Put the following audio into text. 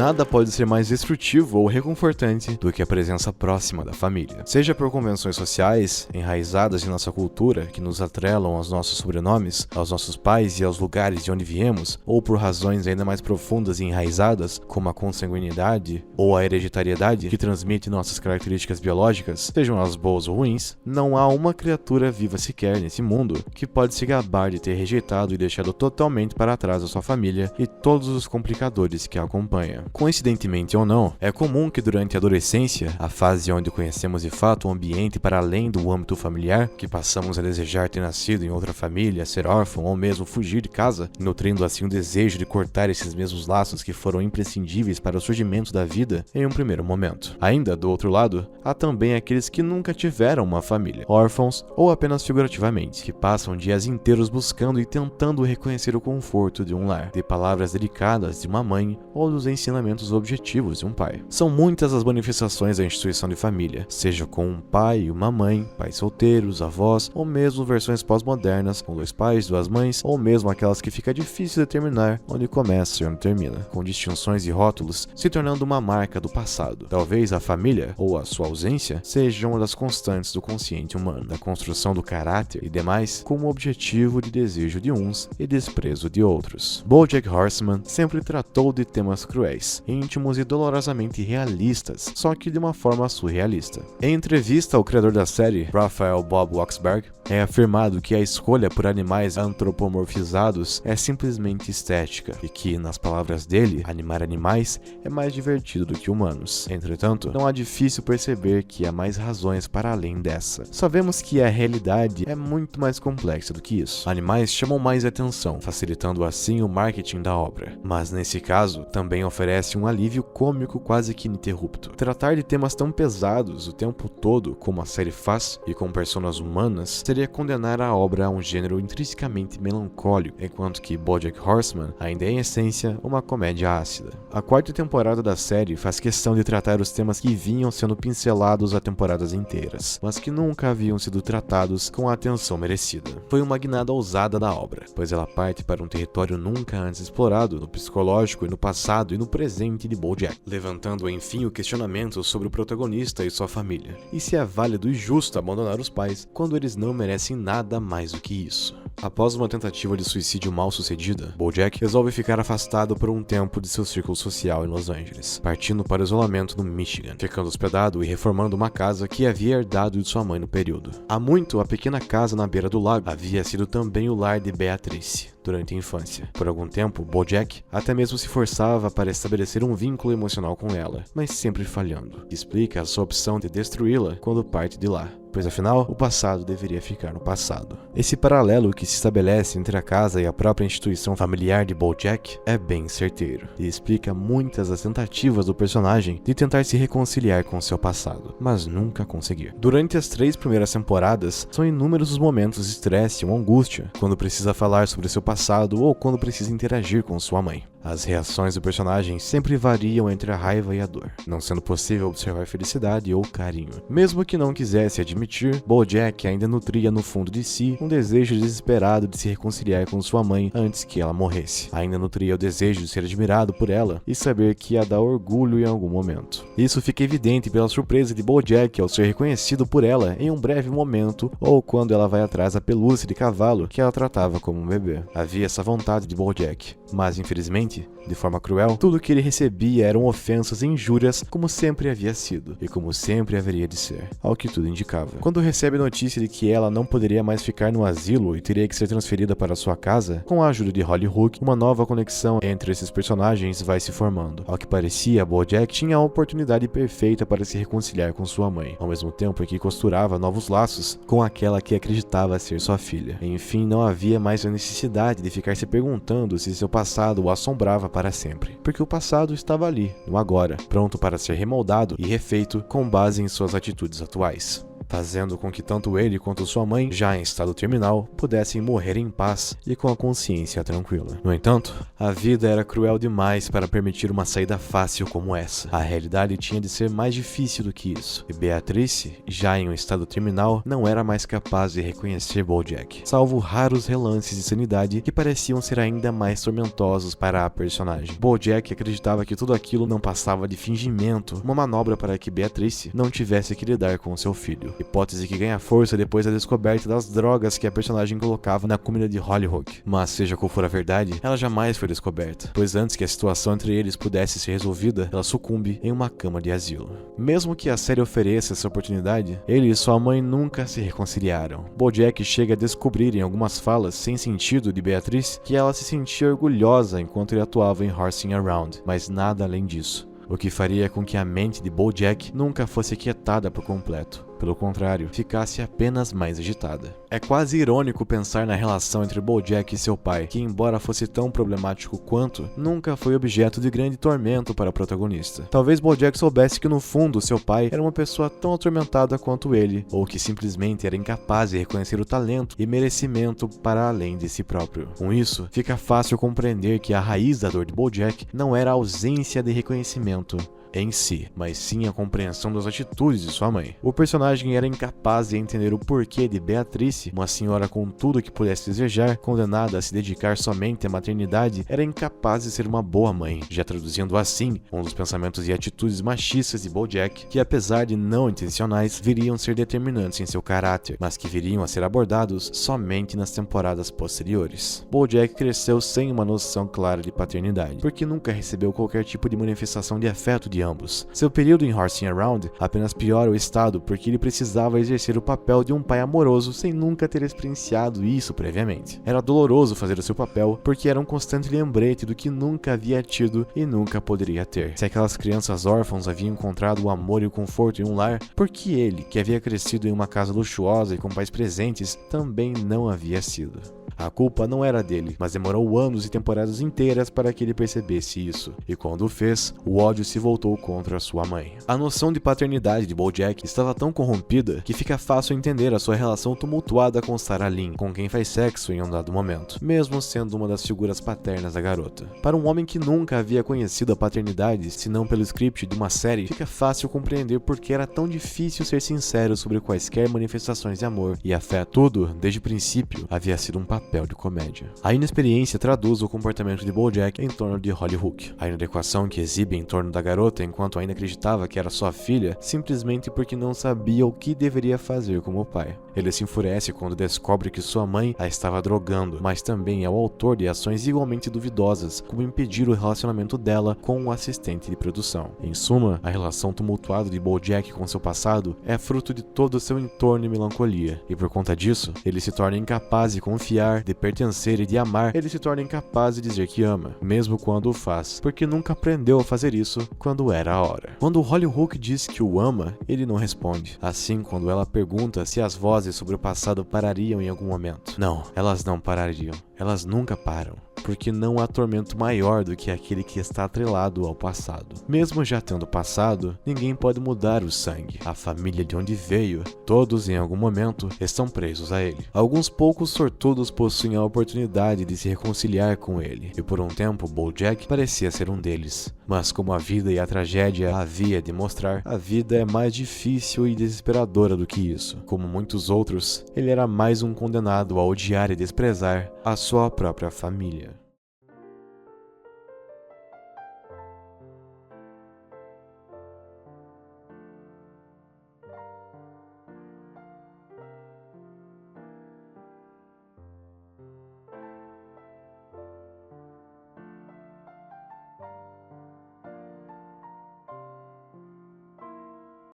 nada pode ser mais destrutivo ou reconfortante do que a presença próxima da família. Seja por convenções sociais, enraizadas em nossa cultura, que nos atrelam aos nossos sobrenomes, aos nossos pais e aos lugares de onde viemos, ou por razões ainda mais profundas e enraizadas, como a consanguinidade ou a hereditariedade, que transmite nossas características biológicas, sejam elas boas ou ruins, não há uma criatura viva sequer nesse mundo que pode se gabar de ter rejeitado e deixado totalmente para trás a sua família e todos os complicadores que a acompanham. Coincidentemente ou não, é comum que durante a adolescência, a fase onde conhecemos de fato o ambiente para além do âmbito familiar, que passamos a desejar ter nascido em outra família, ser órfão ou mesmo fugir de casa, nutrindo assim o desejo de cortar esses mesmos laços que foram imprescindíveis para o surgimento da vida em um primeiro momento. Ainda, do outro lado, há também aqueles que nunca tiveram uma família, órfãos ou apenas figurativamente, que passam dias inteiros buscando e tentando reconhecer o conforto de um lar, de palavras delicadas de uma mãe ou dos ensinamentos objetivos de um pai. São muitas as manifestações da instituição de família, seja com um pai e uma mãe, pais solteiros, avós, ou mesmo versões pós-modernas, com 2 pais, 2 mães, ou mesmo aquelas que fica difícil determinar onde começa e onde termina, com distinções e rótulos se tornando uma marca do passado. Talvez a família, ou a sua ausência, seja uma das constantes do consciente humano, da construção do caráter e demais, com o objetivo de desejo de uns e desprezo de outros. BoJack Horseman sempre tratou de temas cruéis, íntimos e dolorosamente realistas, só que de uma forma surrealista. Em entrevista ao criador da série, Raphael Bob Waksberg, é afirmado que a escolha por animais antropomorfizados é simplesmente estética e que, nas palavras dele, animar animais é mais divertido do que humanos. Entretanto, não é difícil perceber que há mais razões para além dessa. Sabemos que a realidade é muito mais complexa do que isso. Animais chamam mais atenção, facilitando assim o marketing da obra, mas nesse caso também oferece um alívio cômico quase que ininterrupto. Tratar de temas tão pesados o tempo todo como a série faz e com personas humanas seria condenar a obra a um gênero intrinsecamente melancólico, enquanto que BoJack Horseman ainda é em essência uma comédia ácida. A 4ª temporada da série faz questão de tratar os temas que vinham sendo pincelados há temporadas inteiras, mas que nunca haviam sido tratados com a atenção merecida. Foi uma guinada ousada da obra, pois ela parte para um território nunca antes explorado no psicológico e no passado e no presente de BoJack, levantando enfim o questionamento sobre o protagonista e sua família, e se é válido e justo abandonar os pais quando eles não merecem nada mais do que isso. Após uma tentativa de suicídio mal sucedida, BoJack resolve ficar afastado por um tempo de seu círculo social em Los Angeles, partindo para o isolamento no Michigan, ficando hospedado e reformando uma casa que havia herdado de sua mãe no período. Há muito, a pequena casa na beira do lago havia sido também o lar de Beatrice durante a infância. Por algum tempo, BoJack até mesmo se forçava para estabelecer um vínculo emocional com ela, mas sempre falhando. Explica a sua opção de destruí-la quando parte de lá, pois afinal, o passado deveria ficar no passado. Esse paralelo que se estabelece entre a casa e a própria instituição familiar de BoJack é bem certeiro, e explica muitas das tentativas do personagem de tentar se reconciliar com seu passado, mas nunca conseguir. Durante as 3 primeiras temporadas, são inúmeros os momentos de estresse ou angústia, quando precisa falar sobre seu passado ou quando precisa interagir com sua mãe. As reações do personagem sempre variam entre a raiva e a dor, não sendo possível observar felicidade ou carinho. Mesmo que não quisesse admitir, BoJack ainda nutria no fundo de si um desejo desesperado de se reconciliar com sua mãe antes que ela morresse. Ainda nutria o desejo de ser admirado por ela e saber que ia dar orgulho em algum momento. Isso fica evidente pela surpresa de BoJack ao ser reconhecido por ela em um breve momento ou quando ela vai atrás da pelúcia de cavalo que ela tratava como um bebê. Havia essa vontade de BoJack, mas infelizmente, de forma cruel, tudo que ele recebia eram ofensas e injúrias como sempre havia sido, e como sempre haveria de ser, ao que tudo indicava. Quando recebe a notícia de que ela não poderia mais ficar no asilo e teria que ser transferida para sua casa, com a ajuda de Holly Hook, uma nova conexão entre esses personagens vai se formando. Ao que parecia, BoJack tinha a oportunidade perfeita para se reconciliar com sua mãe, ao mesmo tempo que costurava novos laços com aquela que acreditava ser sua filha. Enfim, não havia mais a necessidade de ficar se perguntando se seu passado o assombrava para sempre, porque o passado estava ali, no agora, pronto para ser remoldado e refeito com base em suas atitudes atuais. fazendo com que tanto ele quanto sua mãe, já em estado terminal, pudessem morrer em paz e com a consciência tranquila. No entanto, a vida era cruel demais para permitir uma saída fácil como essa. A realidade tinha de ser mais difícil do que isso, e Beatrice, já em um estado terminal, não era mais capaz de reconhecer Bojack, salvo raros relances de sanidade que pareciam ser ainda mais tormentosos para a personagem. Bojack acreditava que tudo aquilo não passava de fingimento, uma manobra para que Beatrice não tivesse que lidar com seu filho, hipótese que ganha força depois da descoberta das drogas que a personagem colocava na comida de Hollyhock. Mas seja qual for a verdade, ela jamais foi descoberta, pois antes que a situação entre eles pudesse ser resolvida, ela sucumbe em uma cama de asilo. Mesmo que a série ofereça essa oportunidade, ele e sua mãe nunca se reconciliaram. Bojack chega a descobrir em algumas falas sem sentido de Beatrice que ela se sentia orgulhosa enquanto ele atuava em Horsing Around, mas nada além disso, o que faria com que a mente de Bojack nunca fosse quietada por completo. Pelo contrário, ficasse apenas mais agitada. É quase irônico pensar na relação entre Bojack e seu pai, que embora fosse tão problemático quanto, nunca foi objeto de grande tormento para o protagonista. Talvez Bojack soubesse que no fundo seu pai era uma pessoa tão atormentada quanto ele, ou que simplesmente era incapaz de reconhecer o talento e merecimento para além de si próprio. Com isso, fica fácil compreender que a raiz da dor de Bojack não era a ausência de reconhecimento em si, mas sim a compreensão das atitudes de sua mãe. O personagem era incapaz de entender o porquê de Beatrice, uma senhora com tudo que pudesse desejar, condenada a se dedicar somente à maternidade, era incapaz de ser uma boa mãe, já traduzindo assim um dos pensamentos e atitudes machistas de Bojack, que apesar de não intencionais, viriam ser determinantes em seu caráter, mas que viriam a ser abordados somente nas temporadas posteriores. Bojack cresceu sem uma noção clara de paternidade, porque nunca recebeu qualquer tipo de manifestação de afeto de ambos. Seu período em Horsing Around apenas piora o estado porque ele precisava exercer o papel de um pai amoroso sem nunca ter experienciado isso previamente. Era doloroso fazer o seu papel porque era um constante lembrete do que nunca havia tido e nunca poderia ter. Se aquelas crianças órfãos haviam encontrado o amor e o conforto em um lar, porque ele, que havia crescido em uma casa luxuosa e com pais presentes, também não havia sido. A culpa não era dele, mas demorou anos e temporadas inteiras para que ele percebesse isso, e quando o fez, o ódio se voltou contra sua mãe. A noção de paternidade de Bojack estava tão corrompida que fica fácil entender a sua relação tumultuada com Sarah Lynn, com quem faz sexo em um dado momento, mesmo sendo uma das figuras paternas da garota. Para um homem que nunca havia conhecido a paternidade, senão pelo script de uma série, fica fácil compreender por que era tão difícil ser sincero sobre quaisquer manifestações de amor e afeto. Tudo, desde o princípio, havia sido um papel de comédia. A inexperiência traduz o comportamento de Bojack em torno de Hollyhock. A inadequação que exibe em torno da garota enquanto ainda acreditava que era sua filha, simplesmente porque não sabia o que deveria fazer como pai. Ele se enfurece quando descobre que sua mãe a estava drogando, mas também é o autor de ações igualmente duvidosas, como impedir o relacionamento dela com o assistente de produção. Em suma, a relação tumultuada de Bojack com seu passado é fruto de todo o seu entorno e melancolia, e por conta disso, ele se torna incapaz de confiar, de pertencer e de amar. Ele se torna incapaz de dizer que ama, mesmo quando o faz, porque nunca aprendeu a fazer isso quando era a hora. Quando Hollyhock diz que o ama, ele não responde. Assim, quando ela pergunta se as vozes sobre o passado parariam em algum momento. Não, elas não parariam. Elas nunca param, porque não há tormento maior do que aquele que está atrelado ao passado. Mesmo já tendo passado, ninguém pode mudar o sangue. A família de onde veio, todos em algum momento estão presos a ele. Alguns poucos sortudos possuem a oportunidade de se reconciliar com ele, e por um tempo Bojack parecia ser um deles. Mas como a vida e a tragédia havia de mostrar, a vida é mais difícil e desesperadora do que isso. Como muitos outros, ele era mais um condenado a odiar e desprezar a sua própria família.